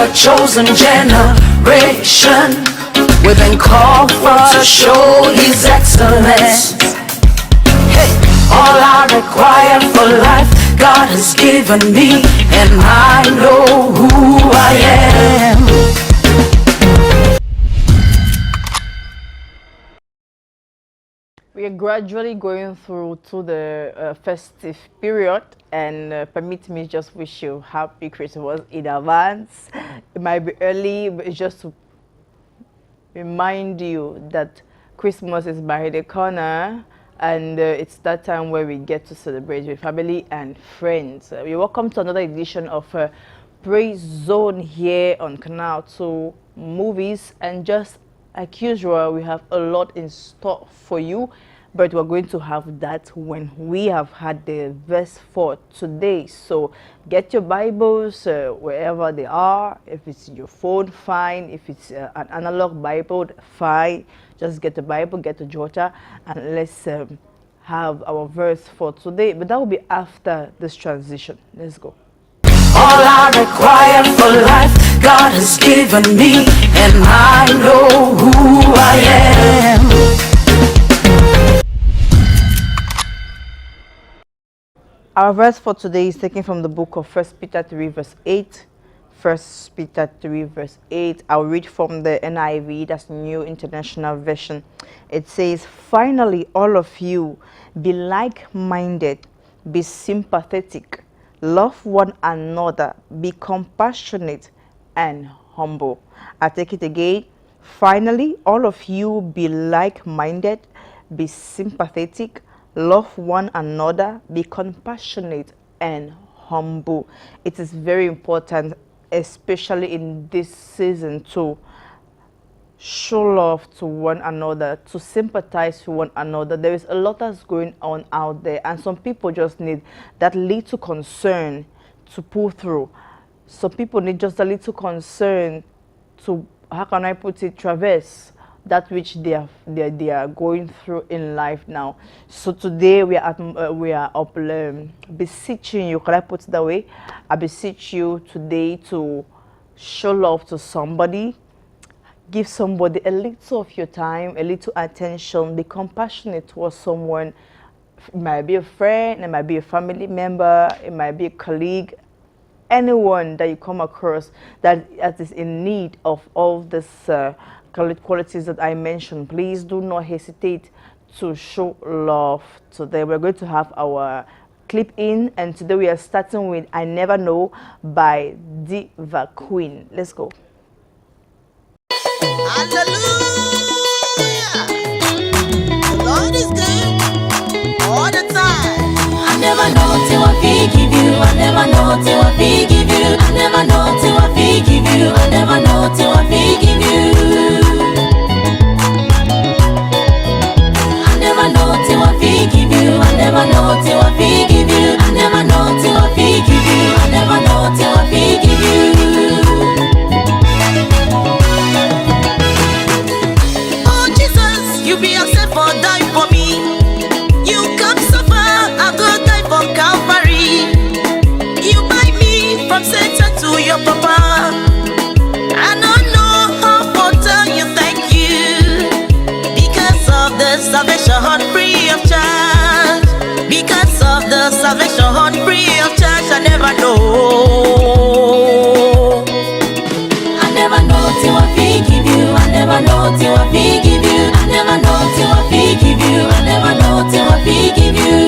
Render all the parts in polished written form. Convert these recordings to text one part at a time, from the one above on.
a chosen generation. We've been called for to show His excellence. Hey, all I require for life, God has given me, and I know who I am. We are gradually going through to the festive period, and permit me just wish you happy Christmas in advance. It might be early, but it's just to remind you that Christmas is by the corner, and it's that time where we get to celebrate with family and friends. You're welcome to another edition of Praise Zone here on Canal 2 Movies, and just like usual, we have a lot in store for you, but we're going to have that when we have had the verse for today. So get your Bibles wherever they are. If it's your phone, fine. If it's an analog Bible, fine. Just get the Bible, get the jotter, and let's have our verse for today. But that will be after this transition. Let's go. All I require for life, God has given me, and I know who I am. Our verse for today is taken from the book of 1 Peter 3 verse 8. 1 Peter 3 verse 8. I'll read from the NIV, that's New International Version. It says, "Finally, all of you, be like-minded, be sympathetic, love one another, be compassionate and humble." I take it again. Finally, all of you, be like-minded, be sympathetic, love one another, be compassionate and humble. It is very important, especially in this season, to show love to one another, to sympathize with one another. There is a lot that's going on out there, and some people just need that little concern to pull through. Some people need just a little concern to, how can I put it, traverse that which they are going through in life now. So today we are up beseeching you. Can I put it that way? I beseech you today to show love to somebody. Give somebody a little of your time, a little attention. Be compassionate towards someone. It might be a friend, it might be a family member, it might be a colleague, anyone that you come across that is in need of all this qualities that I mentioned. Please do not hesitate to show love today. We're going to have our clip in, and today we are starting with "I Never Know" by Diva Queen. Let's go. Hallelujah! The Lord is good all the time. I never know till I forgive you. I never know till I forgive you. I never know till I forgive you. I never know till I forgive you. I never know till I forgive you. I never know till I forgive you. I never know till I forgive you. I never know till I forgive you. Oh Jesus, you be yourself for die for me. You come so far, I go die for Calvary. You buy me from Satan to your Papa. I don't know how to tell you thank you, because of the salvation free of charge. Because of the salvation free of charge, I never know. I never know till I forgive you. I never know till I forgive you. I never know till I forgive you. I never know till I forgive you.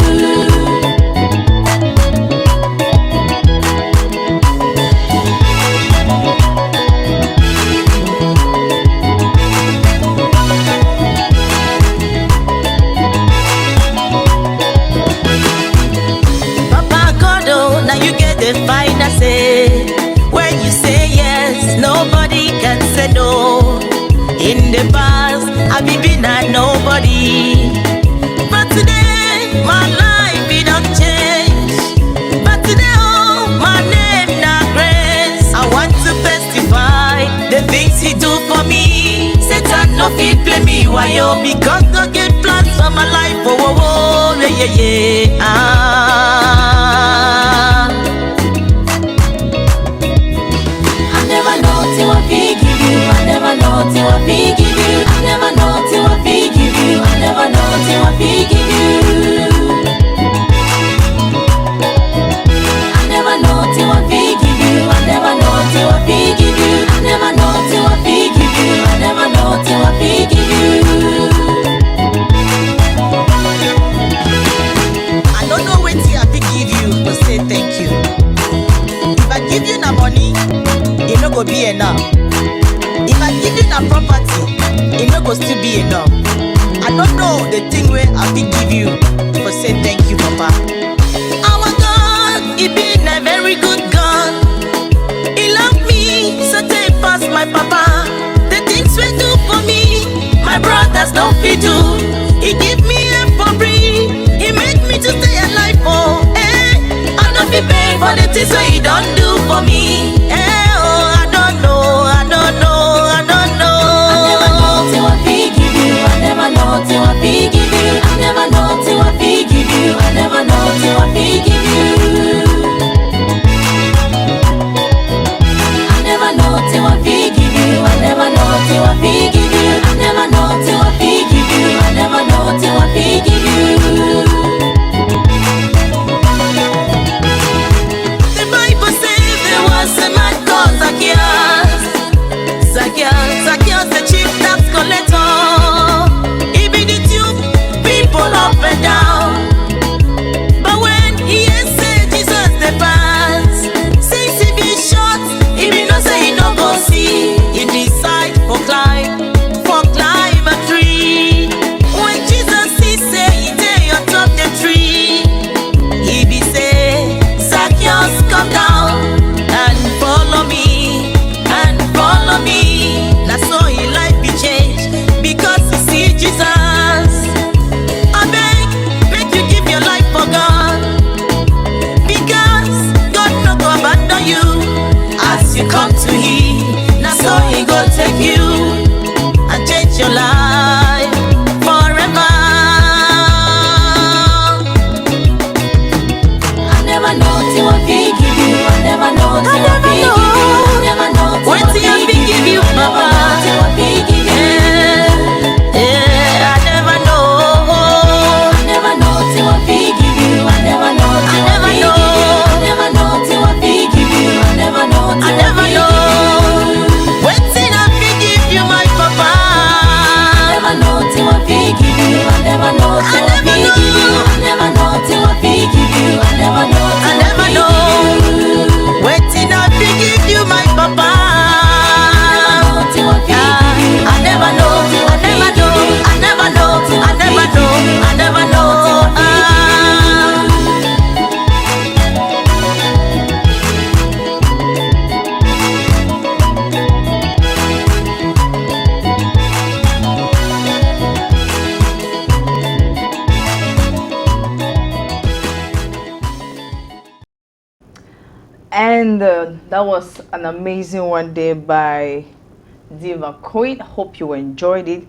Papa God, oh, now you get the final say. When you say yes, nobody can say no. In the past, I've been a nobody, but today my life it don't change. But today, oh, my name now grace. I want to testify the things He do for me. Satan no fit play me why yo, because God get plans for my life. Oh, oh, oh, yeah, yeah, yeah. I never know fi do. He give me air for breathe. He make me to stay alive for. I don't fi pay for the things that he don't do for me. Oh, I don't know, I don't know, I don't know. I never know till I fi give you. I never know till I fi give you. I never know till I fi give you. I never know till I fi give you. I never know till I fi give you. I never know till I fi give you. I never know till I fi give you. I never know till I fi give you. The Bible says there was a man called Zacchaeus. Zacchaeus, the chief tax collector. He be the two people up and down. But when he said Jesus the pass, since he be short, he be no say he no go see. He decide for climb a tree. When Jesus he say he dey on top the tree, he be say, Zacchaeus come down and follow me, and follow me. Now so he life be changed because he see Jesus. I beg, make you give your life for God, because God no go abandon you as you come to Him. Now so He go take you and change your life forever. I never know till I fi give you. I never know till I fi give you. I never know till Wait till I fi give you, Papa. till I fi give you. I never know. I never know till I fi give you. I never know till I fi give you. I never know till I fi give you. I never know till I never know. Wait till I fi give you, my Papa. I never know till I fi give you. I never know till I fi give you. I never know till I fi give you. I never know I till I never fi know. give you. Wait till I fi give you, my Papa. I never know. I never know. I never know. I never know. I never know. And that was an amazing one day by Diva Queen. Hope you enjoyed it.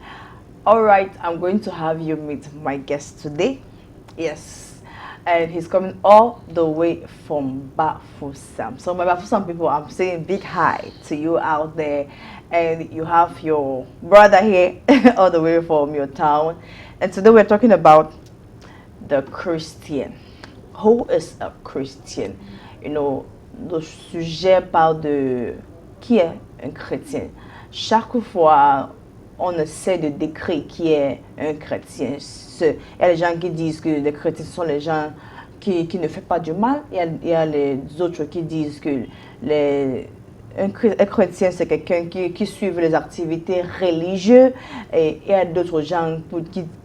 All right, I'm going to have you meet my guest today. Yes, and he's coming all the way from Bafoussam. So my Bafoussam people, I'm saying big hi to you out there. And you have your brother here all the way from your town. And today we're talking about the Christian. Who is a Christian? You know, le sujet parle de qui est un chrétien. Chaque fois, on essaie de décrire qui est un chrétien. Il y a les gens qui disent que les chrétiens sont les gens qui ne font pas du mal. Il y a les autres qui disent que un chrétien, c'est quelqu'un qui suit les activités religieuses. Et il y a d'autres gens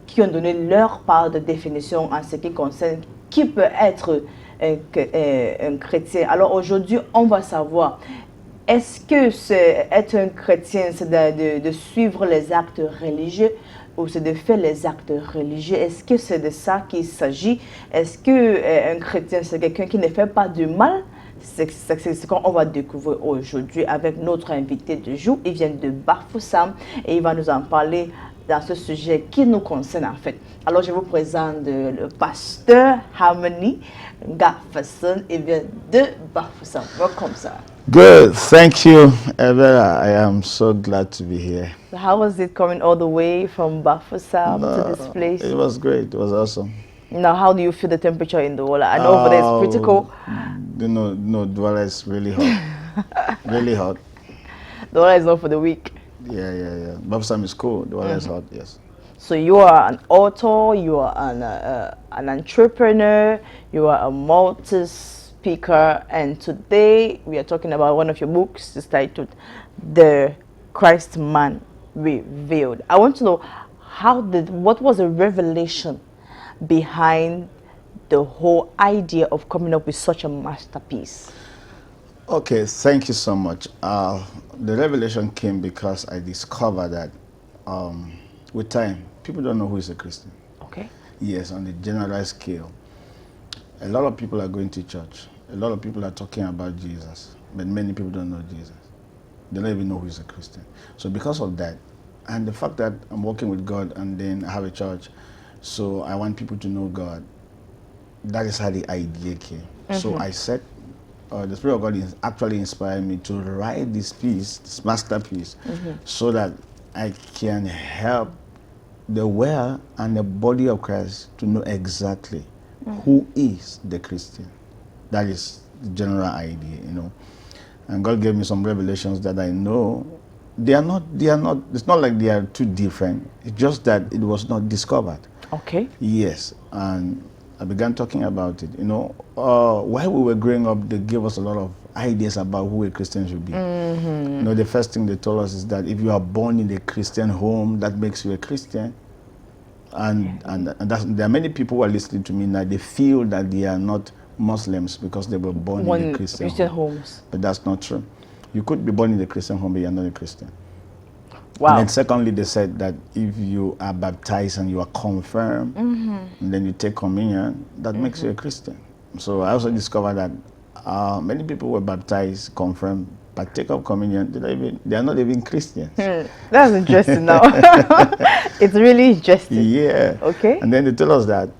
qui ont donné leur part de définition en ce qui concerne qui peut être un chrétien. Alors aujourd'hui, on va savoir, est-ce que être un chrétien, c'est de suivre les actes religieux ou c'est de faire les actes religieux? Est-ce que c'est de ça qu'il s'agit? Est-ce qu'un chrétien, c'est quelqu'un qui ne fait pas du mal? C'est ce qu'on va découvrir aujourd'hui avec notre invité du jour. Il vient de Bafoussam et il va nous en parler dans ce sujet qui nous concerne en fait. Alors je vous présente le pasteur Harmony NGAFFESON. Il vient de Bafoussam. Welcome, sir. Good, thank you, Evera. I am so glad to be here. So how was it coming all the way from Bafoussam to this place? It was great. It was awesome. Now, how do you feel the temperature in Douala? I know over there it's pretty cold. No, Douala is really hot. Really hot. Douala is not for the weak. Yeah. Bafoussam is cool. Douala is hot, yes. So you are an author, you are an entrepreneur, you are a multi-speaker, and today we are talking about one of your books. It's titled The Christ Man Revealed. I want to know what was the revelation behind the whole idea of coming up with such a masterpiece? Okay, thank you so much. The revelation came because I discovered that with time, people don't know who is a Christian. Okay. Yes, on the general scale. A lot of people are going to church. A lot of people are talking about Jesus, but many people don't know Jesus. They don't even know who is a Christian. So because of that, and the fact that I'm working with God and then I have a church, so I want people to know God, that is how the idea came. So I said, the Spirit of God is actually inspired me to write this piece, this masterpiece, so that I can help the world and the body of Christ to know exactly who is the Christian. That is the general idea, you know. And God gave me some revelations that I know they are not, it's not like they are too different. It's just that it was not discovered. Okay. Yes. And I began talking about it. You know, while we were growing up, they gave us a lot of ideas about who a Christian should be. You know, the first thing they told us is that if you are born in a Christian home, that makes you a Christian. And there are many people who are listening to me now, they feel that they are not Muslims because they were born in a Christian homes. But that's not true. You could be born in a Christian home, but you're not a Christian. Wow. And then secondly, they said that if you are baptized and you are confirmed, and then you take communion, that makes you a Christian. So I also discovered that many people were baptized, confirmed, but take up communion, they are not even Christians. That's interesting now. It's really interesting. Yeah. Okay. And then they tell us that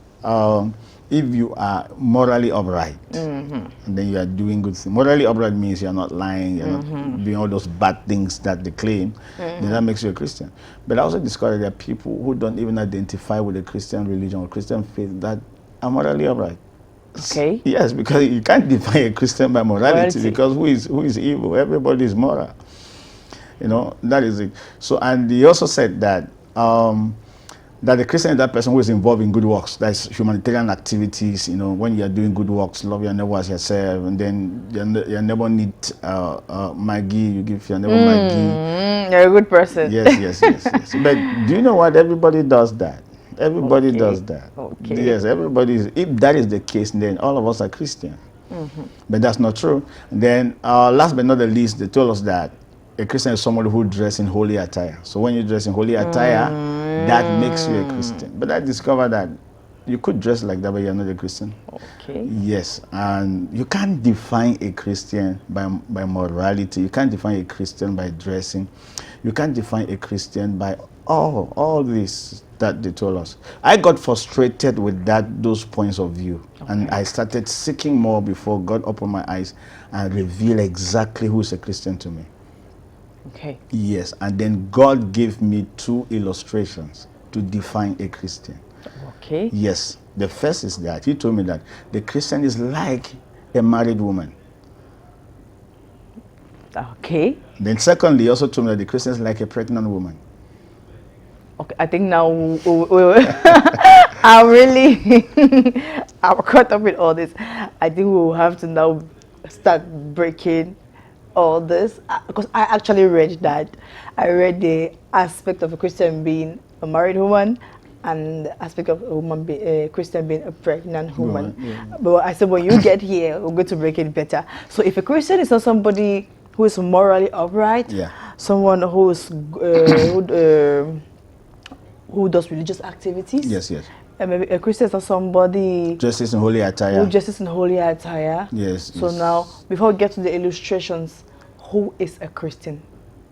if you are morally upright, and then you are doing good things. Morally upright means you are not lying, you're not doing all those bad things that they claim, then that makes you a Christian. But I also discovered there are people who don't even identify with the Christian religion or Christian faith that are morally upright. Okay. Yes, because you can't define a Christian by morality. Because who is evil? Everybody is moral. You know, that is it. So, and he also said that that the Christian is that person who is involved in good works. That's humanitarian activities. You know, when you are doing good works, love your neighbor as yourself, and then your neighbor need Maggie, you give your neighbor Maggie. You're a good person. Yes. But do you know what? Everybody does that. Everybody does that. Okay. Yes, everybody is. If that is the case, then all of us are Christian. But that's not true. And then, last but not the least, they told us that a Christian is somebody who dresses in holy attire. So when you dress in holy attire, that makes you a Christian. But I discovered that you could dress like that, but you're not a Christian. Okay. Yes, and you can't define a Christian by morality. You can't define a Christian by dressing. You can't define a Christian by all this that they told us. I got frustrated with those points of view, and I started seeking more before God opened my eyes and revealed exactly who is a Christian to me. Okay. Yes, and then God gave me 2 illustrations to define a Christian. Okay. Yes, the first is that he told me that the Christian is like a married woman. Okay. Then secondly, he also told me that the Christian is like a pregnant woman. Okay, I think now I'm caught up with all this. I think we will have to now start breaking all this, because I actually read that. I read the aspect of a Christian being a married woman and the aspect of a Christian being a pregnant woman. But I said, when you get here, we're going to break it better. So if a Christian is not somebody who is morally upright, someone who is who does religious activities. Yes. Maybe a Christian is not somebody dresses in holy attire. Who dresses in holy attire. Yes. So now, before we get to the illustrations, who is a Christian,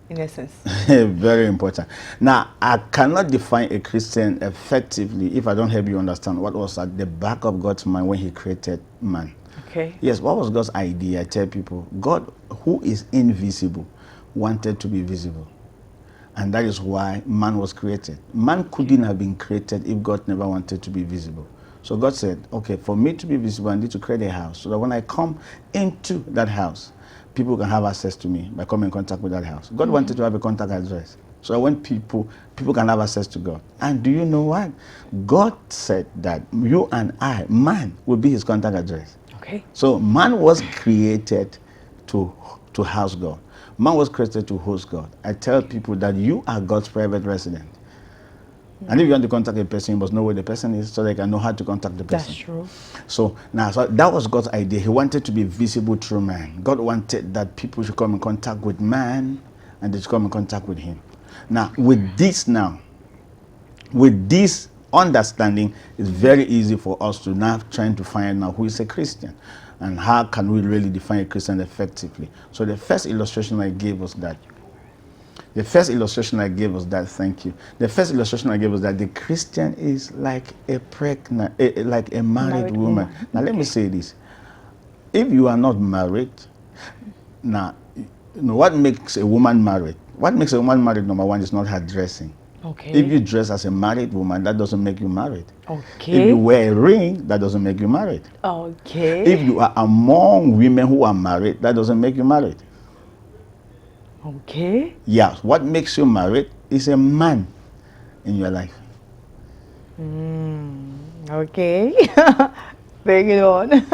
in essence? Very important. Now, I cannot define a Christian effectively if I don't help you understand what was at the back of God's mind when he created man. Okay. Yes, what was God's idea? I tell people, God, who is invisible, wanted to be visible. And that is why man was created. Man couldn't have been created if God never wanted to be visible. So God said, okay, for me to be visible, I need to create a house so that when I come into that house, people can have access to me by coming in contact with that house. God wanted to have a contact address. So I want people can have access to God. And do you know what? God said that you and I, man, will be his contact address. Okay. So man was created to house God. Man was created to host God. I tell people that you are God's private resident. And if you want to contact a person, you must know where the person is so they can know how to contact the person. That's true. So now, that was God's idea. He wanted to be visible through man. God wanted that people should come in contact with man and they should come in contact with him. Now, with this now, with this understanding, it's very easy for us to now trying to find out who is a Christian and how can we really define a Christian effectively. So the first illustration I gave was that. The first illustration I gave was that. Thank you. The first illustration I gave was that the Christian is like a pregnant, like a married woman. Now let me say this: if you are not married, now, you know, what makes a woman married? What makes a woman married? Number one is not her dressing. Okay. If you dress as a married woman, that doesn't make you married. Okay. If you wear a ring, that doesn't make you married. Okay. If you are among women who are married, that doesn't make you married. Okay. Yes, what makes you married is a man in your life. Okay. Bring it on.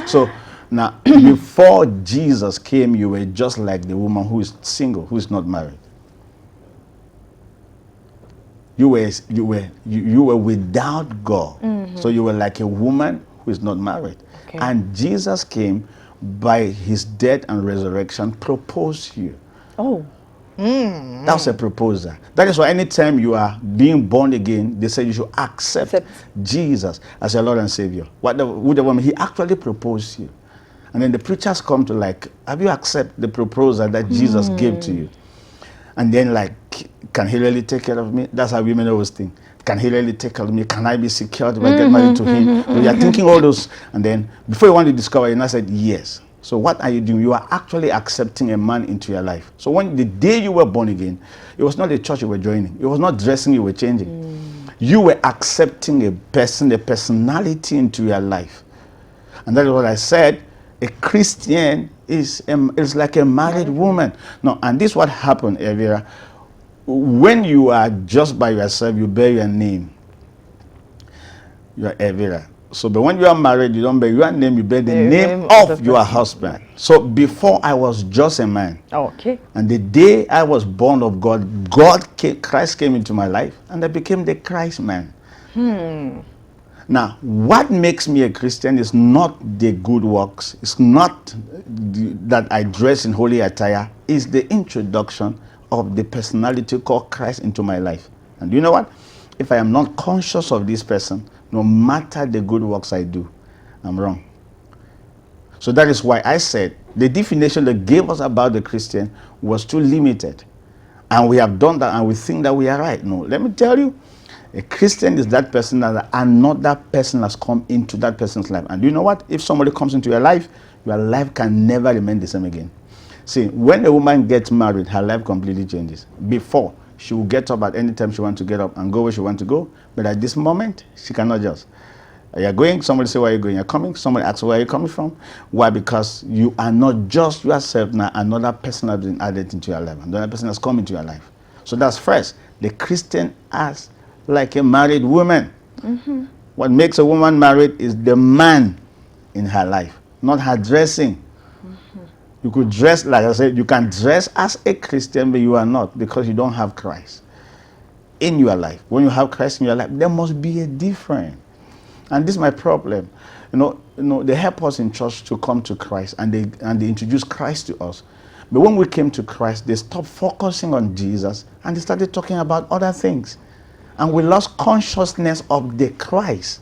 So now, before Jesus came, you were just like the woman who is single, who is not married. You were without God. So you were like a woman who is not married. Okay. And Jesus came by his death and resurrection, proposed you. Oh. That's a proposal. That is why anytime you are being born again, they say you should accept Jesus as your Lord and Savior. Whatever, he actually proposed you. And then the preachers come to like, have you accepted the proposal that Jesus gave to you? And then like, can he really take care of me? That's how women always think. Can he really take care of me? Can I be secured if I get married to him? So you are thinking all those. And then before you want to discover, you now said yes. So what are you doing? You are actually accepting a man into your life. So when the day you were born again, it was not a church you were joining. It was not dressing you were changing. You were accepting a person, a personality into your life. And that is what I said. A Christian is like a married woman. No, and this is what happened, Evira. When you are just by yourself, you bear your name. You are Evira. So, but when you are married, you don't bear your name, you bear the name of your husband. So, before I was just a man. Okay. And the day I was born of God, Christ came into my life, and I became the Christ man. Now, what makes me a Christian is not the good works. It's not that I dress in holy attire. It's the introduction of the personality called Christ into my life. And do you know what? If I am not conscious of this person, no matter the good works I do, I'm wrong. So that is why I said the definition they gave us about the Christian was too limited. And we have done that and we think that we are right. No, let me tell you, a Christian is that person that another person has come into that person's life. And do you know what? If somebody comes into your life can never remain the same again. See, when a woman gets married, her life completely changes. Before, she will get up at any time she wants to get up and go where she wants to go. But at this moment, she cannot just. You're going, somebody say, where are you going? You're coming, somebody asks, where are you coming from? Why? Because you are not just yourself now. Another person has been added into your life. Another person has come into your life. So that's first. The Christian as like a married woman. What makes a woman married is the man in her life, not her dressing. You could dress, like I said, you can dress as a Christian, but you are not because you don't have Christ in your life. When you have Christ in your life, there must be a difference. And this is my problem. You know, they help us in church to come to Christ, and they introduce Christ to us. But when we came to Christ, they stopped focusing on Jesus and they started talking about other things. And we lost consciousness of the Christ.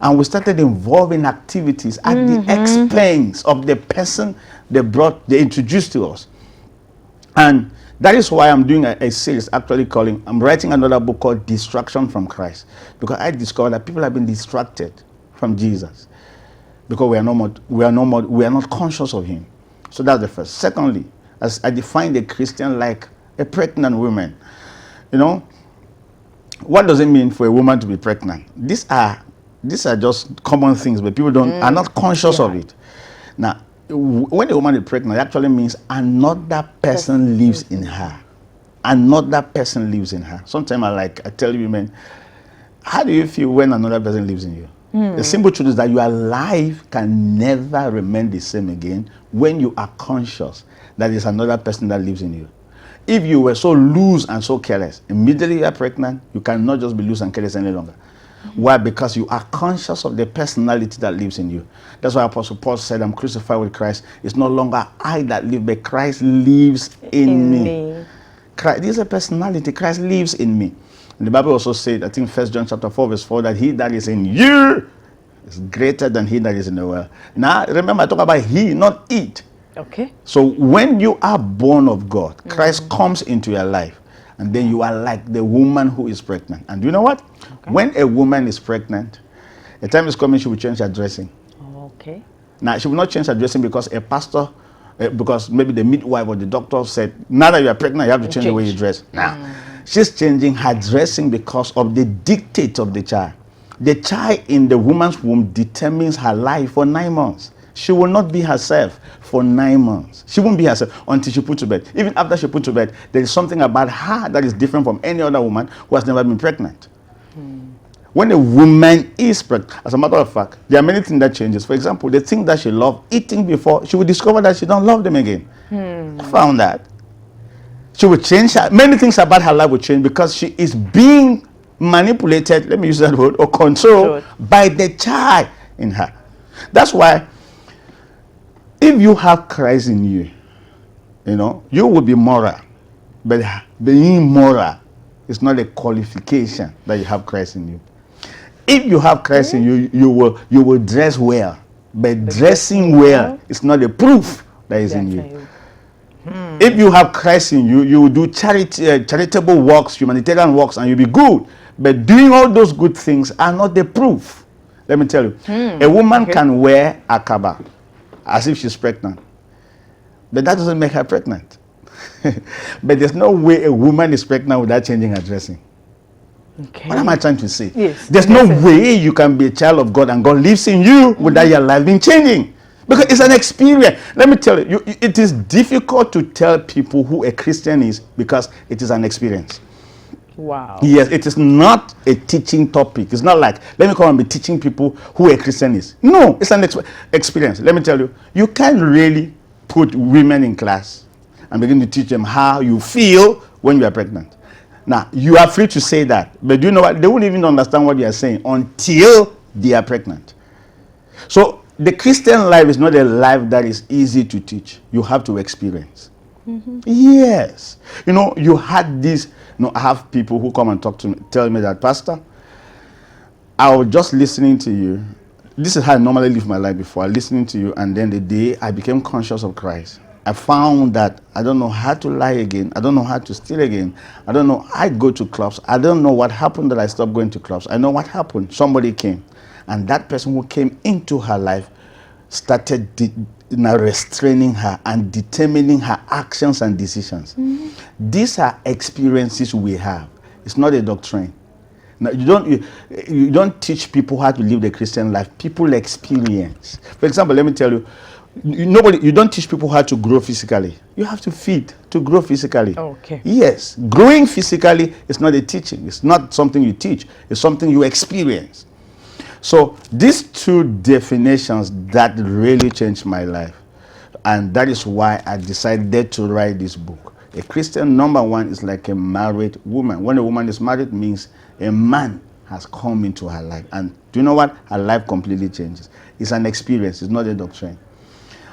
And we started involving activities at the expense of the person they introduced to us. And that is why I'm doing a series actually I'm writing another book called Distraction from Christ. Because I discovered that people have been distracted from Jesus. Because we are not conscious of him. So that's the first. Secondly, as I define the Christian like a pregnant woman. You know, what does it mean for a woman to be pregnant? These are just common things, but people are not conscious of it. Now, when a woman is pregnant, it actually means another person lives in her. Another person lives in her. Sometimes I tell women, how do you feel when another person lives in you? The simple truth is that your life can never remain the same again when you are conscious that there's another person that lives in you. If you were so loose and so careless, immediately you are pregnant, you cannot just be loose and careless any longer. Why? Because you are conscious of the personality that lives in you. That's why Apostle Paul said, I'm crucified with Christ. It's no longer I that live, but Christ lives in me. Christ, this is a personality. Christ lives in me. And the Bible also said, I think 1 John chapter 4 verse 4, that he that is in you is greater than he that is in the world. Now, remember, I talk about he, not it. Okay. So when you are born of God, Christ comes into your life, and then you are like the woman who is pregnant. And do you know what? Okay. When a woman is pregnant, the time is coming she will change her dressing. Okay. Now, she will not change her dressing because a pastor, because maybe the midwife or the doctor said, now that you are pregnant, you have to change the way you dress. Now, she's changing her dressing because of the dictate of the child. The child in the woman's womb determines her life for 9 months. She will not be herself for 9 months. She won't be herself until she put to bed. Even after she put to bed, there is something about her that is different from any other woman who has never been pregnant. When a woman is pregnant, as a matter of fact, there are many things that changes. For example, the thing that she loved eating before, she will discover that she don't love them again. I found that. She will change many things about her life will change because she is being manipulated, let me use that word, or controlled by the child in her. That's why if you have Christ in you, you know, you will be moral. But being moral is not a qualification that you have Christ in you. If you have Christ in you, you will dress well. But dressing well is not a proof that is in you. If you have Christ in you, you will do charitable works, humanitarian works, and you'll be good. But doing all those good things are not the proof. Let me tell you. A woman can wear a kaba as if she's pregnant. But that doesn't make her pregnant. But there's no way a woman is pregnant without changing her dressing. Okay. What am I trying to say? Yes. There's no way you can be a child of God and God lives in you without your life being changing. Because it's an experience. Let me tell you, it is difficult to tell people who a Christian is because it is an experience. Wow. Yes, it is not a teaching topic. It's not like, let me come and be teaching people who a Christian is. No, it's an experience. Let me tell you, you can't really put women in class and begin to teach them how you feel when you are pregnant. Now, you are free to say that, but do you know what? They won't even understand what you are saying until they are pregnant. So, the Christian life is not a life that is easy to teach. You have to experience. Yes. You know, you had this, you know, I have people who come and talk to me, tell me that, Pastor, I was just listening to you. This is how I normally live my life before, listening to you, and then the day I became conscious of Christ, I found that I don't know how to lie again. I don't know how to steal again. I don't know. I go to clubs. I don't know what happened that I stopped going to clubs. I know what happened. Somebody came, and that person who came into her life started restraining her and determining her actions and decisions. These are experiences we have. It's not a doctrine. Now, you don't teach people how to live the Christian life. People experience. For example, let me tell you, you don't teach people how to grow physically. You have to feed to grow physically. Okay. Yes, growing physically is not a teaching. It's not something you teach. It's something you experience. So these two definitions that really changed my life, and that is why I decided to write this book. A Christian, number one, is like a married woman. When a woman is married, it means a man has come into her life, and do you know what? Her life completely changes. It's an experience. It's not a doctrine.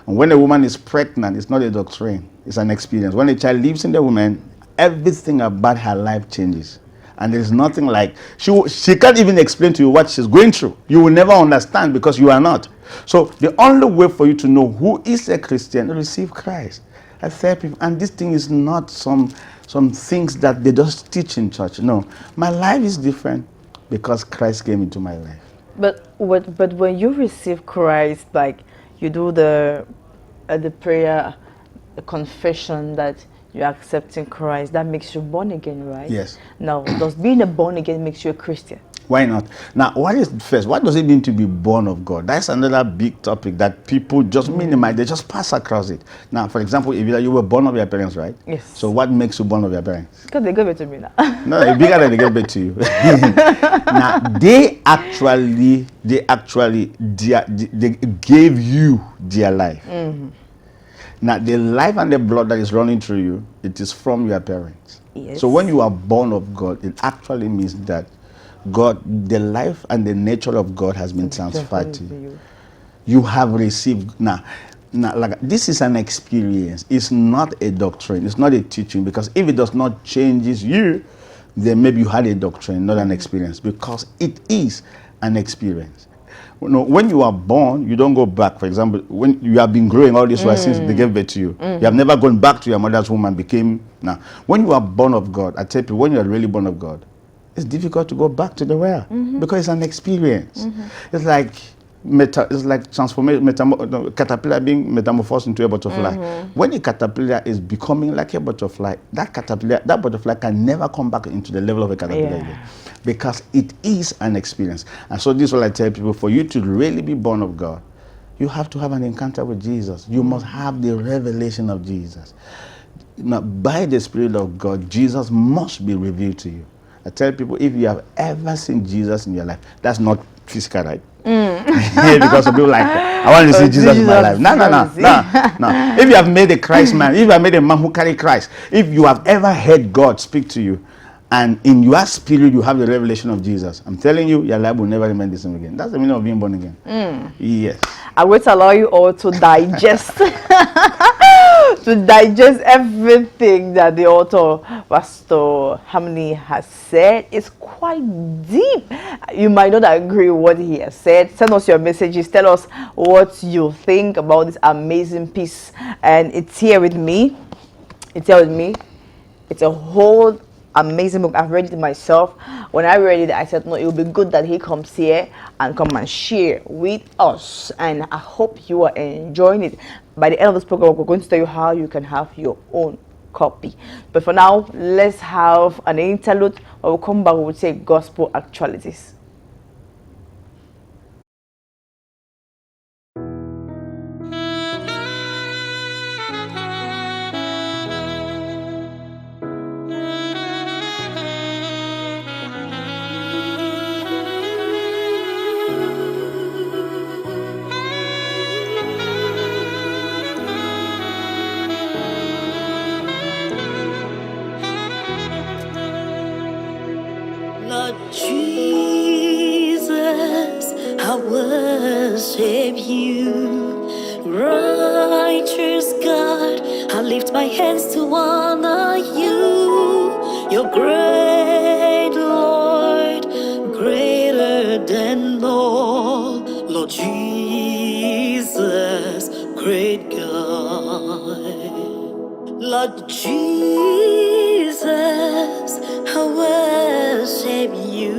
And when a woman is pregnant, it's not a doctrine, it's an experience. When a child lives in the woman, everything about her life changes. And there's nothing like, she can't even explain to you what she's going through. You will never understand because you are not. So the only way for you to know who is a Christian, receive Christ. I tell people, and this thing is not some things that they just teach in church. No, my life is different because Christ came into my life. But when you receive Christ, like you do the prayer, the confession that you're accepting Christ, that makes you born again, right? Yes. Now, does being a born again makes you a Christian? Why not? Now, what does it mean to be born of God? That's another big topic that people just minimize. They just pass across it. Now, for example, if you were born of your parents, right? Yes. So what makes you born of your parents? Because they gave it to me now. No, it's bigger than they gave it to you. Now, they gave you their life. Now, the life and the blood that is running through you, it is from your parents. Yes. So when you are born of God, it actually means that God, the life and the nature of God has been transferred to you. You have received, now like, this is an experience. It's not a doctrine. It's not a teaching, because if it does not change you, then maybe you had a doctrine, not an experience, because it is an experience. When you are born, you don't go back. For example, when you have been growing all this while since they gave birth to you, you have never gone back to your mother's womb and became. Now, when you are born of God, I tell people, when you are really born of God, it's difficult to go back to the well because it's an experience. It's like caterpillar being metamorphosed into a butterfly. When a caterpillar is becoming like a butterfly, that butterfly can never come back into the level of a caterpillar again, because it is an experience. And so this is what I tell people: for you to really be born of God, you have to have an encounter with Jesus. You must have the revelation of Jesus. Now, by the Spirit of God, Jesus must be revealed to you. I tell people, if you have ever seen Jesus in your life, that's not physical, right? Because some people like, I want to see Jesus in my life. No. If you have made a Christ man, if you have made a man who carry Christ, if you have ever heard God speak to you, and in your spirit you have the revelation of Jesus, I'm telling you, your life will never remain the same again. That's the meaning of being born again. Yes. I will allow you all to digest everything that the author, Pastor Hamni, has said. It's quite deep. You might not agree with what he has said. Send us your messages. Tell us what you think about this amazing piece. And it's here with me. It's here with me. It's a whole amazing book. I've read it myself. When I read it, I said, no, it would be good that he comes here and come and share with us. And I hope you are enjoying it. By the end of this program, we're going to tell you how you can have your own copy. But for now, let's have an interlude. When we come back, we'll say gospel actualities. Lord Jesus, I worship you. Righteous God, I lift my hands to honor you. You're great, Lord, greater than all. Lord Jesus, great God. Lord Jesus, I worship you.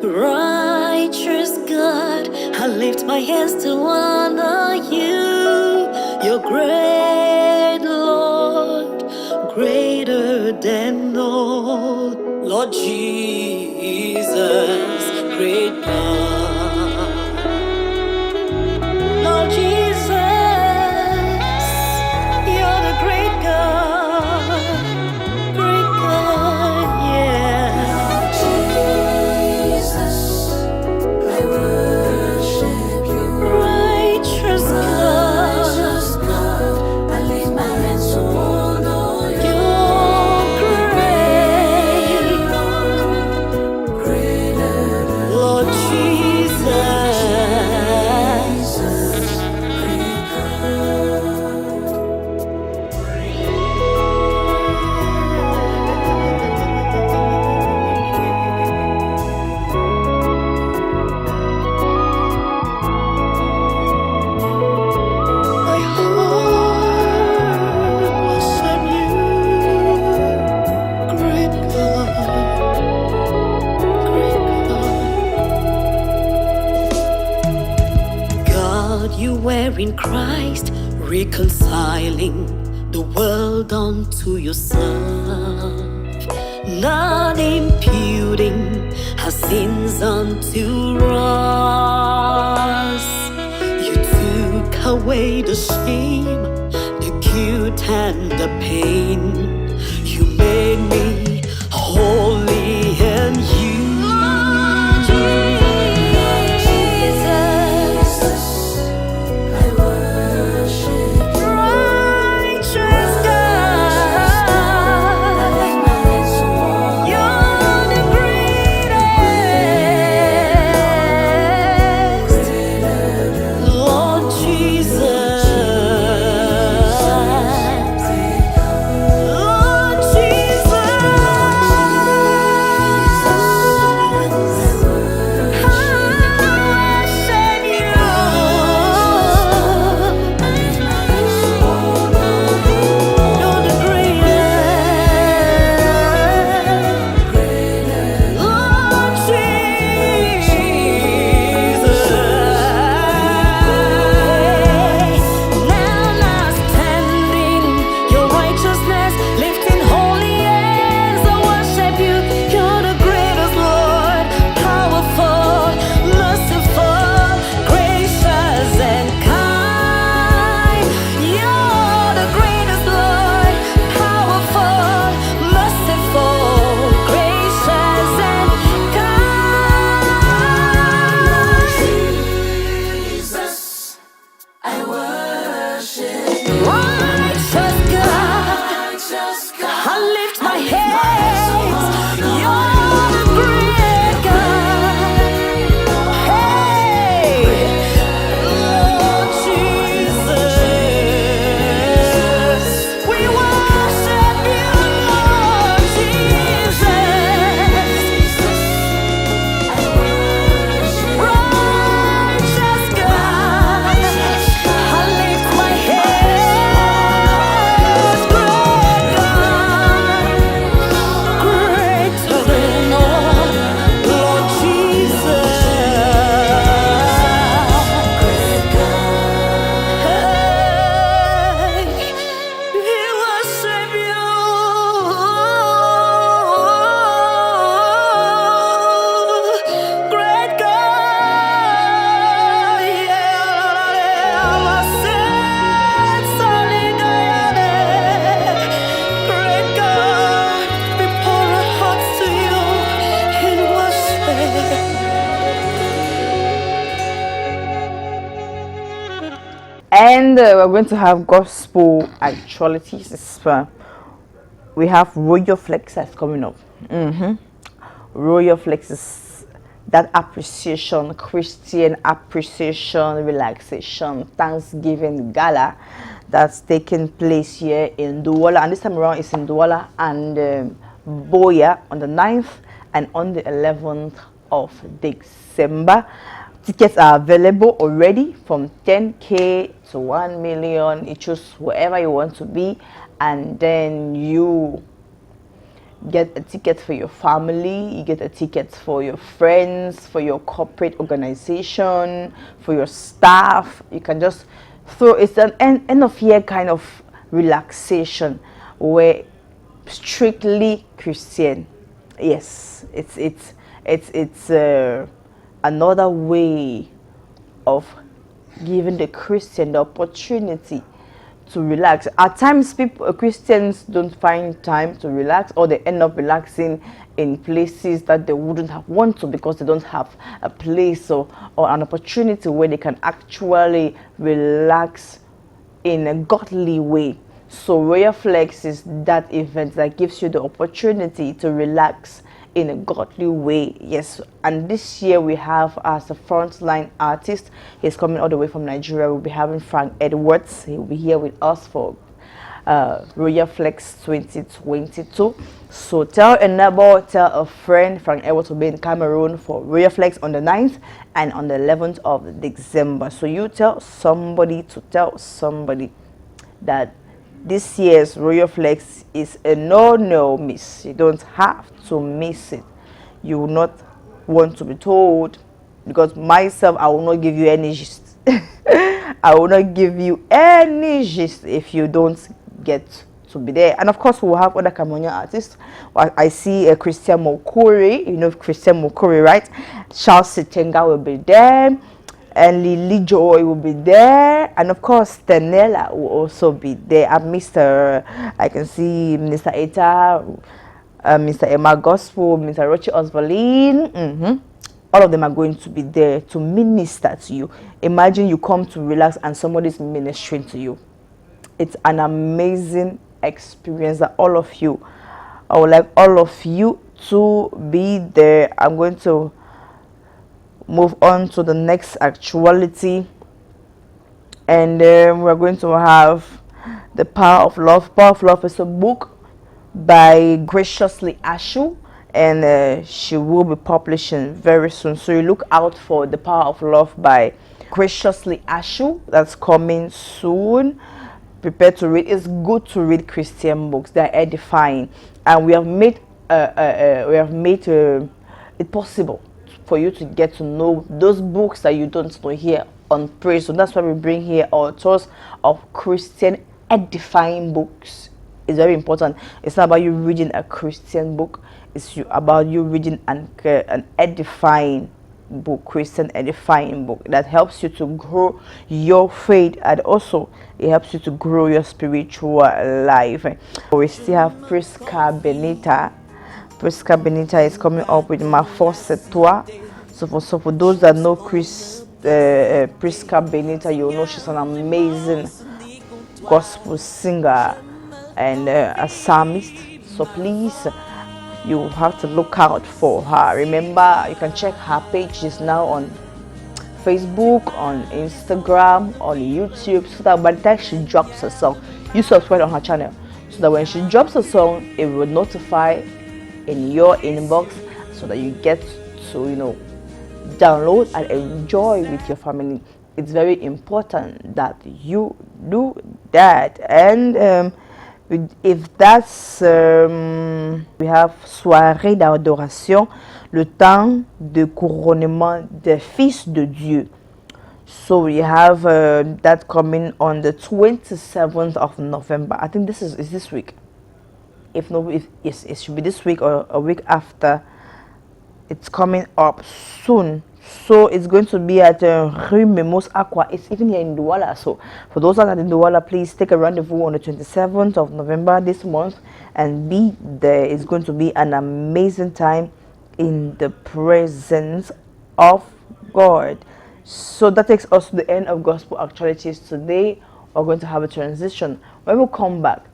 Righteous God, I lift my hands to honor you. You're great, Lord, greater than all. Lord Jesus, great God. Lord Jesus, you're the great God, yeah. Lord Jesus, I worship you. Righteous God, I lift my hands to honor you. You're great, greater than Lord Jesus. My heart worship you, great God, great God. God, you were in Christ, reconciling the world unto yourself, not imputing our sins unto us. You took away the shame, the guilt and the pain. You made me holy and you. Lord Jesus, And we're going to have gospel actualities. We have Royal Flex that's coming up. Royal Flex is that appreciation, Christian appreciation, relaxation, Thanksgiving gala that's taking place here in Douala. And this time around it's in Douala and Boya on the 9th and on the 11th of December. Tickets are available already from 10K to 1 million. You choose wherever you want to be, and then you get a ticket for your family, you get a ticket for your friends, for your corporate organization, for your staff. You can just throw, it's an end of year kind of relaxation where strictly Christian. Yes, it's another way of giving the Christian the opportunity to relax. At times, Christians don't find time to relax, or they end up relaxing in places that they wouldn't have want to, because they don't have a place or an opportunity where they can actually relax in a godly way. So Royal Flex is that event that gives you the opportunity to relax in a godly way. Yes, and this year we have as a frontline artist, he's coming all the way from Nigeria. We'll be having Frank Edwards. He'll be here with us for Royal Flex 2022. So tell a neighbor, tell a friend. Frank Edwards will be in Cameroon for Royal Flex on the 9th and on the 11th of December. So you tell somebody to tell somebody that this year's Royal Flex is a no miss. You don't have to miss it. You will not want to be told, because myself, I will not give you any gist. I will not give you any gist if you don't get to be there. And of course, we'll have other Cameroonian artists. I see a Christian Mokuri. You know Christian Mokuri, right? Charles Sitenga will be there, and Lily Joy will be there, and of course Tenella will also be there. And I can see Mr. Eta, Mr. Emma Gospel, Mr. Rochi Osvalin. All of them are going to be there to minister to you. Imagine you come to relax and somebody's ministering to you. It's an amazing experience that I would like all of you to be there. I'm going to move on to the next actuality, and we're going to have The Power of Love. Power of Love is a book by Graciously Ashu, and she will be publishing very soon. So you look out for The Power of Love by Graciously Ashu. That's coming soon. Prepare to read. It's good to read Christian books. They're edifying, and we have made it possible for you to get to know those books that you don't know here on Praise. So that's why we bring here authors of Christian edifying books. It's very important. It's not about you reading a Christian book. It's about you reading an edifying book, Christian edifying book that helps you to grow your faith, and also it helps you to grow your spiritual life. We still have Prisca Benita. Prisca Benita is coming up with Ma Force Toi. So for those that know Prisca Benita, you know she's an amazing gospel singer and a psalmist. So please, you have to look out for her. Remember, you can check her pages now on Facebook, on Instagram, on YouTube, so that by the time she drops a song, you subscribe on her channel, so that when she drops a song, it will notify in your inbox, so that you get to download and enjoy with your family. It's very important that you do that. And if that's we have soirée d'adoration, le temps de couronnement des fils de Dieu. So we have that coming on the 27th of November. I think this is this week. Yes, it should be this week or a week after. It's coming up soon. So it's going to be at Rue Memos Aqua. It's even here in Douala. So for those that are in Douala, please take a rendezvous on the 27th of November this month and be there. It's going to be an amazing time in the presence of God. So that takes us to the end of Gospel Actualities. Today, we're going to have a transition. When we come back,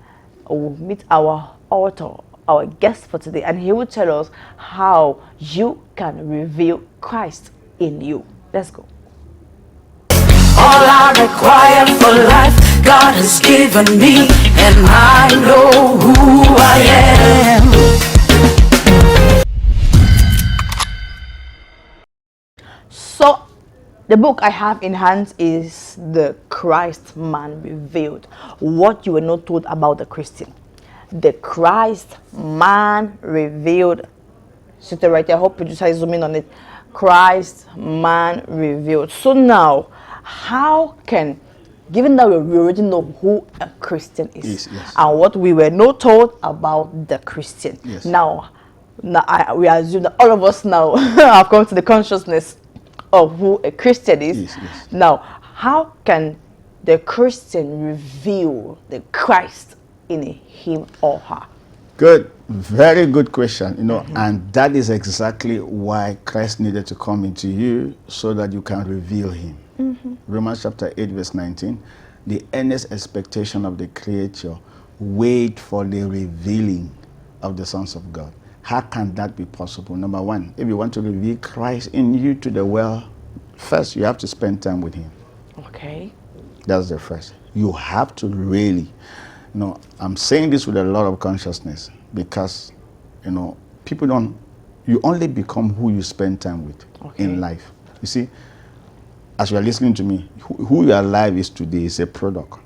we'll meet our author, our guest for today, and he will tell us how you can reveal Christ in you. Let's go. All I require for life, God has given me, and I know who I am. So, the book I have in hand is The Christ Man Revealed. What you were not told about the Christian. The Christ Man Revealed. Sit right there. I hope producer is zooming on it. Christ Man Revealed. So now, how can, given that we already know who a Christian is, yes. and what we were not told about the Christian, Yes. now we assume that all of us now have come to the consciousness of who a Christian is. Yes, yes. Now, how can the Christian reveal the Christ in him or her? Good, very good question. You know, and that is exactly why Christ needed to come into you, so that you can reveal him. Romans chapter 8 verse 19, the earnest expectation of the creature wait for the revealing of the sons of God. How can that be possible? Number one, if you want to reveal Christ in you to the world, first you have to spend time with him. Okay. That's the first. You have to really, you know, I'm saying this with a lot of consciousness, because, you know, people don't, you only become who you spend time with in life. You see, as you are listening to me, who your life is today is a product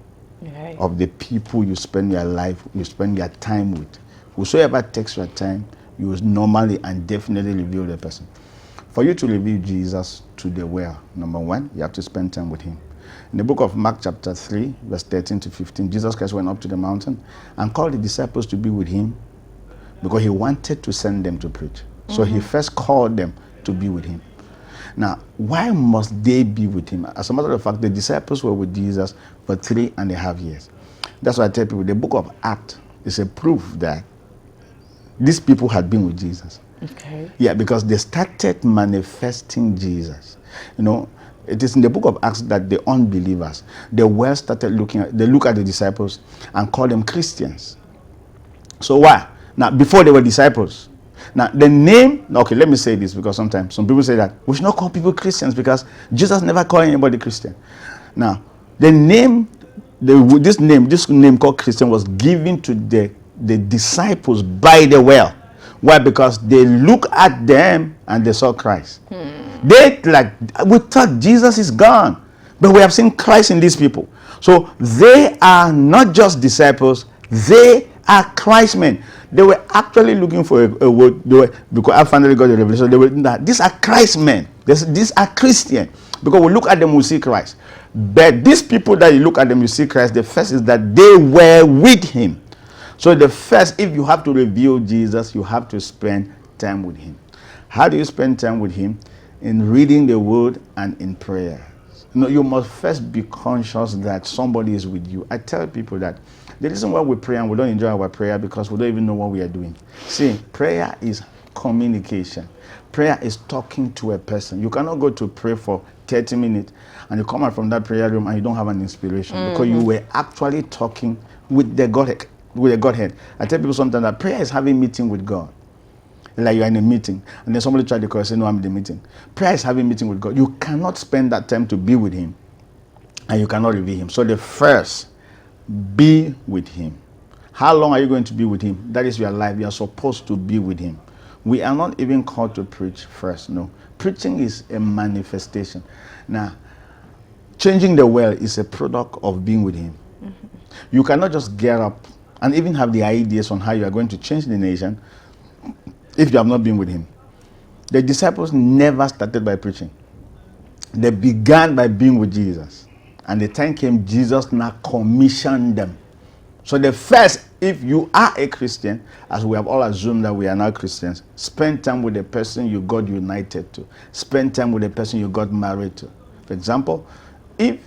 of the people you spend your life, you spend your time with. Whosoever takes your time, you will normally and definitely reveal the person. For you to reveal Jesus to the world, number one, you have to spend time with him. In the book of Mark chapter 3, verse 13 to 15, Jesus Christ went up to the mountain and called the disciples to be with him, because he wanted to send them to preach. So he first called them to be with him. Now, why must they be with him? As a matter of fact, the disciples were with Jesus for 3.5 years. That's why I tell people the book of Acts is a proof that these people had been with Jesus. Okay. Yeah, because they started manifesting Jesus. You know, it is in the book of Acts that the unbelievers, the world started looking at, they look at the disciples and call them Christians. So why? Now, before they were disciples. Now, the name, okay, let me say this, because sometimes some people say that we should not call people Christians because Jesus never called anybody Christian. Now, the name, this name called Christian was given to the disciples by the well. Why? Because they look at them and they saw Christ. They we thought Jesus is gone, but we have seen Christ in these people. So they are not just disciples, they are Christmen. They were actually looking for a word, because I finally got the revelation. They were that these are Christmen. These are Christian. Because we look at them, we see Christ. But these people that you look at them, you see Christ. The first is that they were with him. So the first, if you have to reveal Jesus, you have to spend time with him. How do you spend time with him? In reading the word and in prayer. You know, you must first be conscious that somebody is with you. I tell people that the reason why we pray and we don't enjoy our prayer because we don't even know what we are doing. See, prayer is communication. Prayer is talking to a person. You cannot go to pray for 30 minutes and you come out from that prayer room and you don't have an inspiration because you were actually talking with the Godhead. I tell people sometimes that prayer is having meeting with God. Like you are in a meeting and then somebody tried to call and say, no, I'm in the meeting. Prayer is having meeting with God. You cannot spend that time to be with him and you cannot reveal him. So the first, be with him. How long are you going to be with him? That is your life. You are supposed to be with him. We are not even called to preach first. No. Preaching is a manifestation. Now, changing the world is a product of being with him. You cannot just get up and even have the ideas on how you are going to change the nation if you have not been with him. The disciples never started by preaching. They began by being with Jesus. And the time came, Jesus now commissioned them. So the first, if you are a Christian, as we have all assumed that we are now Christians, spend time with the person you got united to. Spend time with the person you got married to. For example, if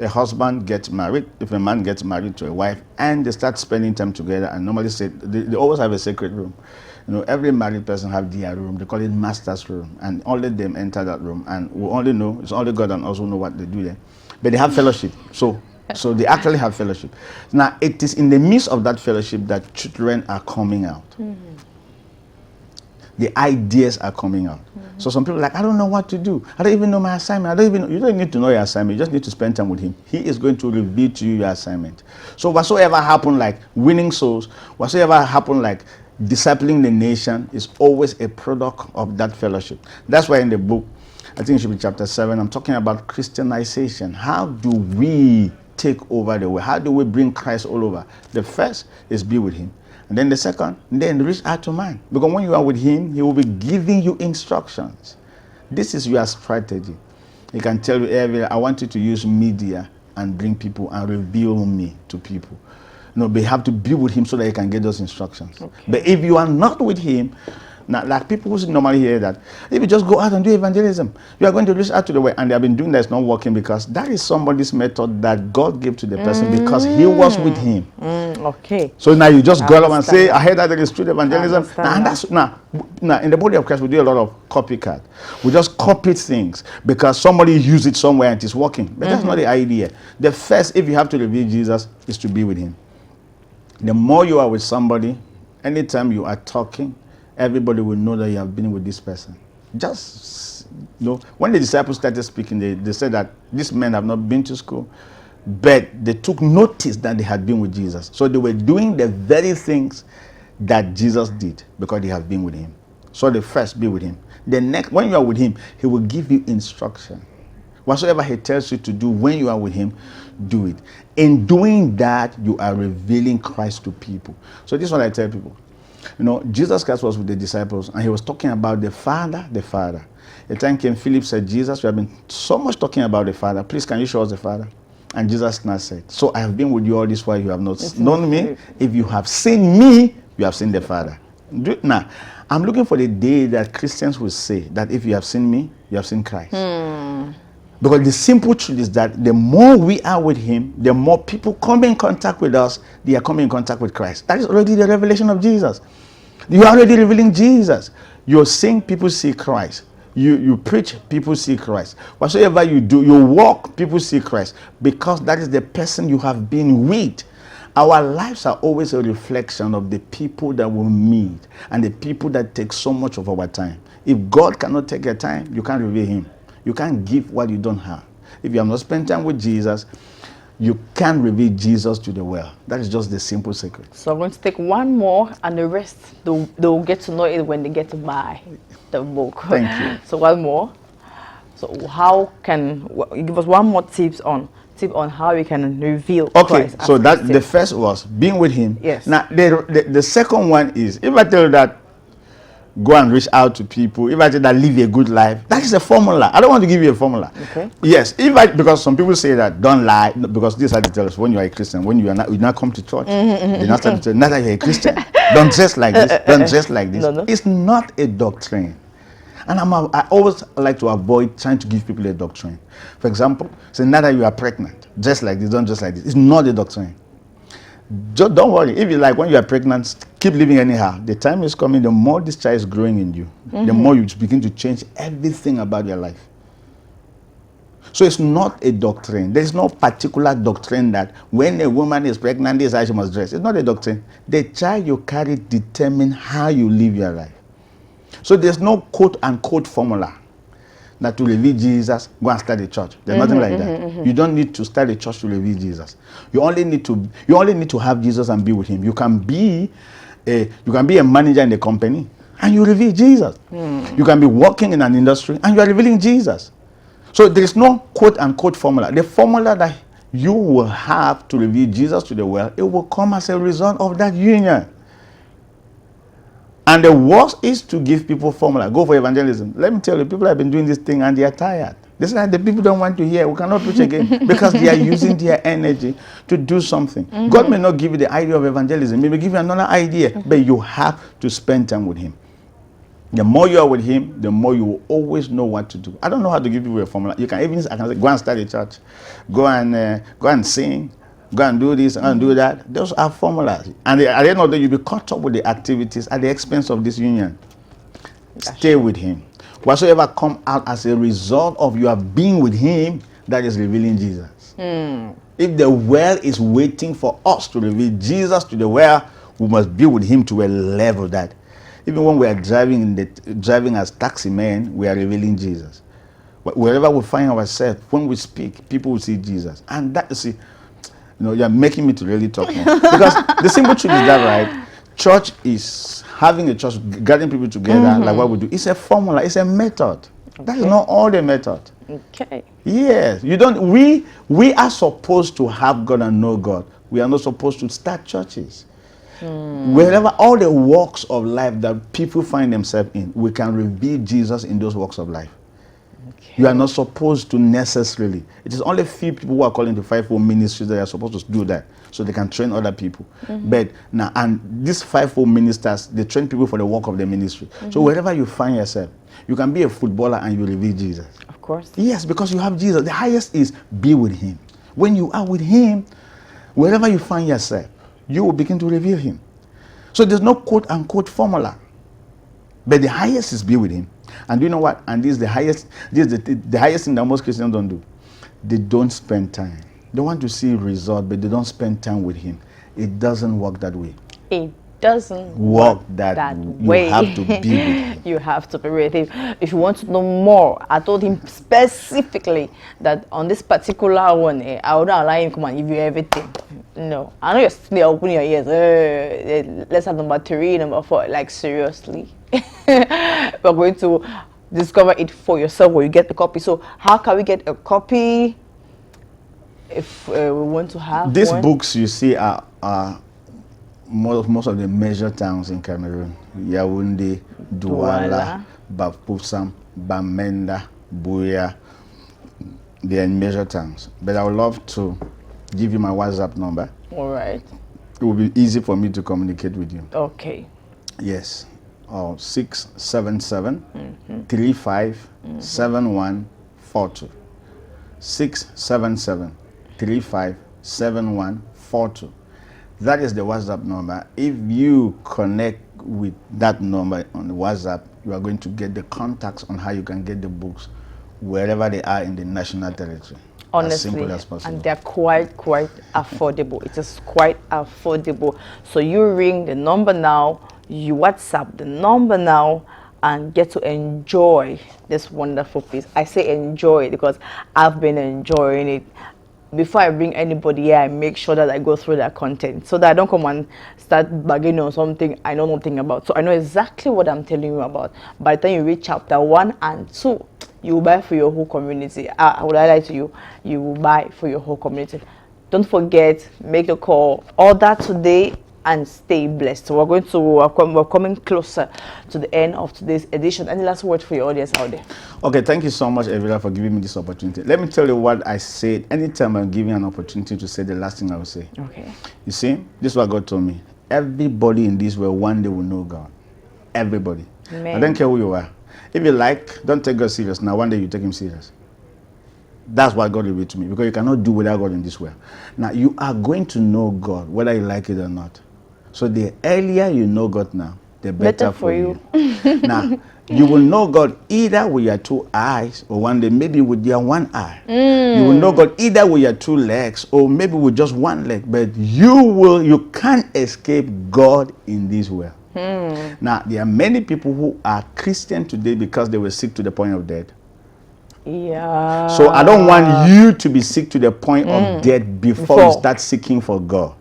a husband gets married, if a man gets married to a wife, and they start spending time together, and normally say, they always have a sacred room. You know, every married person have their room. They call it master's room, and only them enter that room, and we only know, it's only God and us who know what they do there. But they have fellowship, so they actually have fellowship. Now, it is in the midst of that fellowship that children are coming out. The ideas are coming out. So some people are like, I don't know what to do. I don't even know my assignment. You don't need to know your assignment. You just need to spend time with him. He is going to reveal to you your assignment. So whatsoever happened, like winning souls, whatsoever happened, like discipling the nation, is always a product of that fellowship. That's why in the book, I think it should be chapter 7, I'm talking about Christianization. How do we take over the world? How do we bring Christ all over? The first is be with him. And then the second, then reach out to man. Because when you are with him, he will be giving you instructions. This is your strategy. He can tell you, I want you to use media and bring people and reveal me to people. You know, but you have to be with him so that you can get those instructions. Okay. But if you are not with him, now, like people who normally hear that, if you just go out and do evangelism, you are going to reach out to the world, and they have been doing that, it's not working, because that is somebody's method that God gave to the person because he was with him. Okay. So now you just go up and say, I heard that there is street evangelism. Now in the body of Christ, we do a lot of copycat. We just copy things because somebody used it somewhere and it's working. But that's not the idea. The first, if you have to reveal Jesus, is to be with him. The more you are with somebody, anytime you are talking, everybody will know that you have been with this person. Just, you know, when the disciples started speaking, they said that these men have not been to school, but they took notice that they had been with Jesus. So they were doing the very things that Jesus did because they have been with him. So the first, be with him. The next, when you are with him, he will give you instruction. Whatsoever he tells you to do when you are with him, do it. In doing that, you are revealing Christ to people. So this is what I tell people. You know, Jesus Christ was with the disciples and he was talking about the Father, the Father. The time came, Philip said, Jesus, we have been so much talking about the Father. Please, can you show us the Father? And Jesus now said, so I have been with you all this while you have not known me. If you have seen me, you have seen the Father. Now, I'm looking for the day that Christians will say that if you have seen me, you have seen Christ. Because the simple truth is that the more we are with him, the more people come in contact with us, they are coming in contact with Christ. That is already the revelation of Jesus. You are already revealing Jesus. You sing, people see Christ. You preach, people see Christ. Whatsoever you do, you walk, people see Christ. Because that is the person you have been with. Our lives are always a reflection of the people that we meet and the people that take so much of our time. If God cannot take your time, you can't reveal him. You can't give what you don't have. If you have not spent time with Jesus, you can't reveal Jesus to the world. That is just the simple secret. So I'm going to take one more, and the rest, they'll get to know it when they get to buy the book. Thank you. So one more. So how can you give us one more tip on how we can reveal Christ? Okay, so that the first was being with him. Yes. Now the second one is, if I tell you that go and reach out to people, if I tell you that live a good life, that is a formula. I don't want to give you a formula. Okay. Yes, because some people say that don't lie, because this is how they tell us when you are a Christian, when you not come to church, they not start to tell you, not that you're a Christian, don't dress like this, don't dress like this. No. It's not a doctrine. And I always like to avoid trying to give people a doctrine. For example, say now that you are pregnant, dress like this, don't dress like this. It's not a doctrine. Just don't worry. If you like, when you are pregnant, keep living anyhow. The time is coming, the more this child is growing in you, the more you begin to change everything about your life. So it's not a doctrine. There's no particular doctrine that when a woman is pregnant, this is how she must dress. It's not a doctrine. The child you carry determines how you live your life. So there's no quote-unquote formula that to reveal Jesus, go and start a church. There's nothing like that. You don't need to start a church to reveal Jesus. You only need to have Jesus and be with him. You can be a manager in a company and you reveal Jesus. You can be working in an industry and you are revealing Jesus. So there is no quote-unquote formula. The formula that you will have to reveal Jesus to the world, it will come as a result of that union. And the worst is to give people formula. Go for evangelism. Let me tell you, people have been doing this thing and they are tired. This is like the people don't want to hear. We cannot preach again because they are using their energy to do something. God may not give you the idea of evangelism. He may give you another idea, but you have to spend time with him. The more you are with him, the more you will always know what to do. I don't know how to give people a formula. You can even say, go and start a church. Go and sing. go and do this and do that. Those are formulas. And at the end of the day, you'll be caught up with the activities at the expense of this union. Stay with him. Whatsoever come out as a result of your being with him, that is revealing Jesus. If the well is waiting for us to reveal Jesus to the well, we must be with him to a level that even when we are driving as taxi men, we are revealing Jesus. But wherever we find ourselves, when we speak, people will see Jesus. And that is, you're making me to really talk more. Because the simple truth is that, right? Church is having a church, gathering people together, like what we do. It's a formula, it's a method. Okay. That is not all the method. Okay. Yes. We are supposed to have God and know God. We are not supposed to start churches. Wherever all the walks of life that people find themselves in, we can reveal Jesus in those walks of life. Okay. You are not supposed to necessarily. It is only few people who are calling to fivefold ministries that are supposed to do that, so they can train other people. But now, and these fivefold ministers, they train people for the work of the ministry. So wherever you find yourself, you can be a footballer and you reveal Jesus. Of course. Yes, because you have Jesus. The highest is be with him. When you are with him, wherever you find yourself, you will begin to reveal him. So there's no quote-unquote formula. But the highest is be with him. And you know what? And this is the highest, the highest thing that most Christians don't do. They don't spend time. They want to see result, but they don't spend time with him. It doesn't work that way. It doesn't work that way. You have to be with him. You have to be with him. If you want to know more, I told him specifically that on this particular one, I would not allow him to come and give you everything. No. I know you're still opening your ears. Let's have number 3, number 4. Like, seriously. We're going to discover it for yourself when you get the copy. So how can we get a copy if we want to have these one? books you see are most of the major towns in Cameroon: Yaoundé, Douala, Bafoussam, Bamenda, Buea. They are in major towns. But I would love to give you my WhatsApp number. All right. It will be easy for me to communicate with you. Okay. Yes. 677 35 7142. 677 35 7142. That is the WhatsApp number. If you connect with that number on the WhatsApp, you are going to get the contacts on how you can get the books wherever they are in the national territory. Honestly, as simple as possible. And they're quite affordable. It is quite affordable. So you ring the number now, you WhatsApp the number now, and get to enjoy this wonderful piece. I say enjoy it because I've been enjoying it. Before I bring anybody here, I make sure that I go through their content so that I don't come and start bargaining on something I know nothing about. So I know exactly what I'm telling you about. By the time you read chapter 1 and 2, you will buy for your whole community. I would highlight to you, you will buy for your whole community. Don't forget, make a call, order today, and stay blessed. So we're coming closer to the end of today's edition. Any last word for your audience out there? Okay, thank you so much, Evira, for giving me this opportunity. Let me tell you what I said anytime I'm giving an opportunity to say the last thing I will say. Okay. You see, this is what God told me. Everybody in this world one day will know God. Everybody. Amen. I don't care who you are. If you like, don't take God serious. Now one day you take him serious. That's what God revealed to me, because you cannot do without God in this world. Now you are going to know God whether you like it or not. So the earlier you know God now, the better for you. Now, you will know God either with your 2 eyes or one day maybe with your 1 eye. You will know God either with your 2 legs or maybe with just 1 leg. But you can't escape God in this world. Now, there are many people who are Christian today because they were sick to the point of death. Yeah. So I don't want you to be sick to the point of death before you start seeking for God.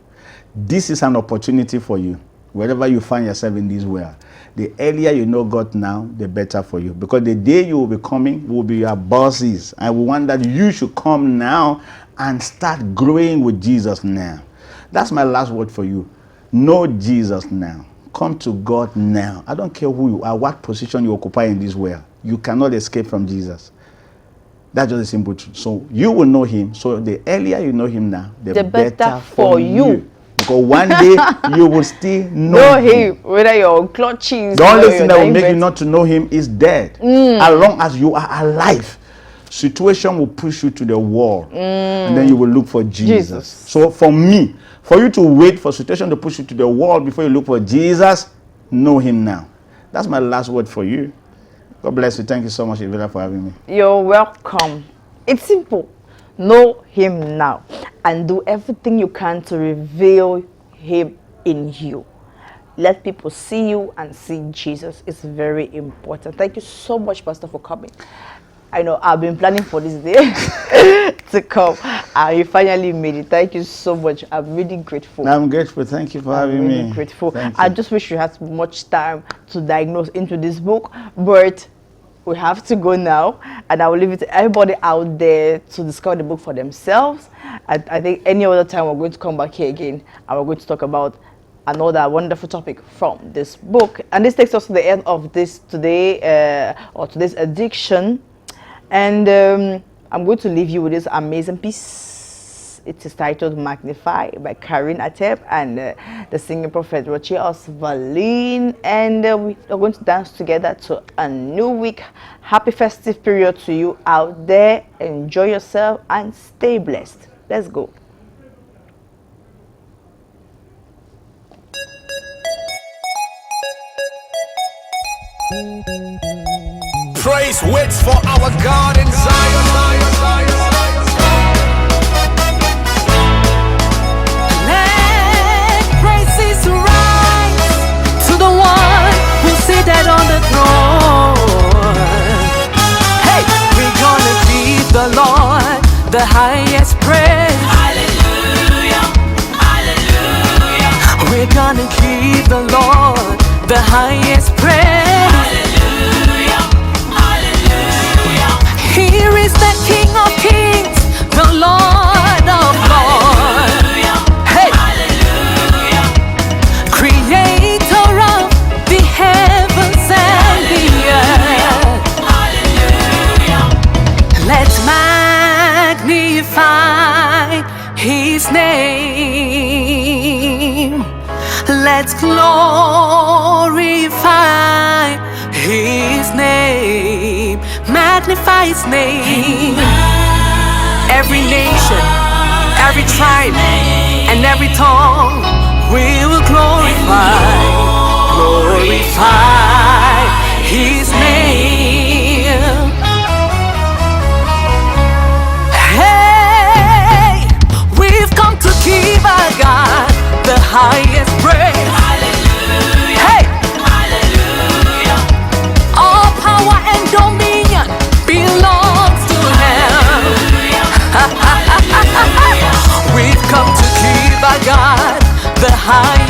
This is an opportunity for you, wherever you find yourself in this world. The earlier you know God now, the better for you. Because the day you will be coming will be your bosses. I will want that you should come now and start growing with Jesus now. That's my last word for you. Know Jesus now. Come to God now. I don't care who you are, what position you occupy in this world. You cannot escape from Jesus. That's just a simple truth. So you will know him. So the earlier you know him now, the better for you. Because one day you will still know him. Whether you're clutches. The only thing that will make you not to know him is dead. As long as you are alive. Situation will push you to the wall, and then you will look for Jesus. Jesus. So for me, for you to wait for situation to push you to the wall before you look for Jesus, know him now. That's my last word for you. God bless you. Thank you so much, Evila, for having me. You're welcome. It's simple. Know him now and do everything you can to reveal him in you. Let people see you and see Jesus. It's very important. Thank you so much, Pastor, for coming. I know I've been planning for this day to come, and you finally made it. Thank you so much. I'm really grateful. I'm grateful. Thank you for having me. I'm really grateful. Thank I you. just wish you had much time to diagnose into this book, but we have to go now, and I will leave it to everybody out there to discover the book for themselves. I think any other time we're going to come back here again, and we're going to talk about another wonderful topic from this book. And this takes us to the end of this today, or today's edition. And I'm going to leave you with this amazing piece. It is titled Magnify by Karin Ateb and the singing prophet Roche Osvalin. And we are going to dance together to a new week. Happy festive period to you out there. Enjoy yourself and stay blessed. Let's go. Praise waits for our God in Zion. Let praises rise to the one who seated on the throne. Hey, we're gonna give the Lord the highest praise. Hallelujah, hallelujah. We're gonna give the Lord the highest praise. Here is the King of Kings, the Lord of Lords. Hey, Creator of the heavens and the earth. Let's magnify his name. Let's glorify his name. Magnify his name. Every nation, every tribe, and every tongue we will glorify his name. Hey, we've come to give our God the highest praise. Hallelujah. Hey, hallelujah. All power and dominion belongs to him. We've come to give our God the highest